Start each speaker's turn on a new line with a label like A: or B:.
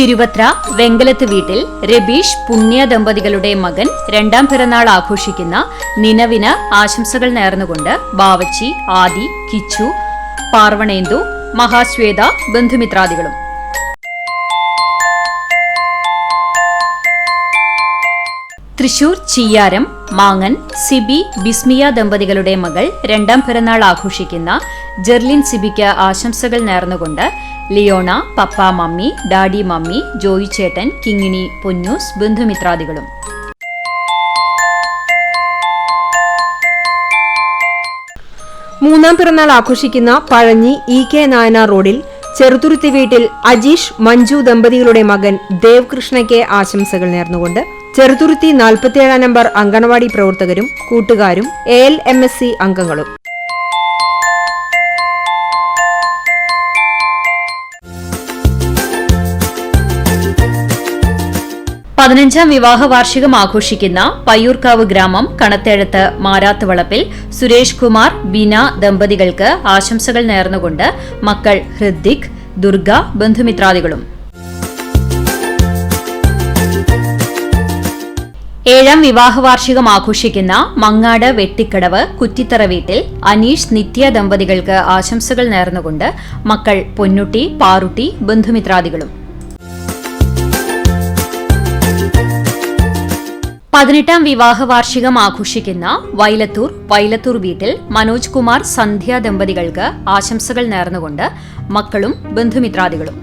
A: തിരുവത്ര വെങ്കലത്ത് വീട്ടിൽ രബീഷ് പുണ്യ ദമ്പതികളുടെ മകൻ രണ്ടാം പിറന്നാൾ ആഘോഷിക്കുന്ന നിനവിന് ആശംസകൾ നേർന്നുകൊണ്ട് ബാവച്ചി, ആദി, കിച്ചു, പാർവണേന്ദു, മഹാശ്വേത, ബന്ധുമിത്രാദികളും. തൃശൂർ ചിയ്യാരം മാങ്ങൻ സിബി ബിസ്മിയ ദമ്പതികളുടെ മകൾ രണ്ടാം പിറന്നാൾ ആഘോഷിക്കുന്ന ജെർലിൻ സിബിക്ക് ആശംസകൾ നേർന്നുകൊണ്ട് Leona, papa mummy, daddy mummy, Joy ചേട്ടൻ, കിങ്ങിണി, പൊന്നൂസ്, ബന്ധുമിത്രാദികളും.
B: മൂന്നാം പിറന്നാൾ ആഘോഷിക്കുന്ന പഴഞ്ഞി EK നായനാർ റോഡിൽ ചെറുതുരുത്തി വീട്ടിൽ അജീഷ്, മഞ്ജു ദമ്പതികളുടെ മകൻ ദേവ്കൃഷ്ണയ്ക്ക് ആശംസകൾ നേർന്നുകൊണ്ട് ചെറുതുരുത്തി 47 നമ്പർ അങ്കണവാടി പ്രവർത്തകരും കൂട്ടുകാരും ALMSC അംഗങ്ങളും.
A: പതിനഞ്ചാം വിവാഹ വാർഷികം ആഘോഷിക്കുന്ന പയ്യൂർക്കാവ് ഗ്രാമം കണത്തേഴത്ത് മാരാത്ത് വളപ്പിൽ സുരേഷ് കുമാർ, ബീന ദമ്പതികൾക്ക് ആശംസകൾ നേർന്നുകൊണ്ട് മക്കൾ ഹൃദ്ദിക്, ദുർഗ, ബന്ധുമിത്രാദികളും. ഏഴാം വിവാഹ വാർഷികം ആഘോഷിക്കുന്ന മങ്ങാട് വെട്ടിക്കടവ് കുറ്റിത്തറ വീട്ടിൽ അനീഷ്, നിത്യ ദമ്പതികൾക്ക് ആശംസകൾ നേർന്നുകൊണ്ട് മക്കൾ പൊന്നുട്ടി, പാറുട്ടി, ബന്ധുമിത്രാദികളും. 18ാം വിവാഹ വാർഷികം ആഘോഷിക്കുന്ന വൈലത്തൂർ വീട്ടിൽ മനോജ് കുമാർ, സന്ധ്യ ദമ്പതികൾക്ക് ആശംസകൾ നേർന്നുകൊണ്ട് മക്കളും ബന്ധുമിത്രാദികളും.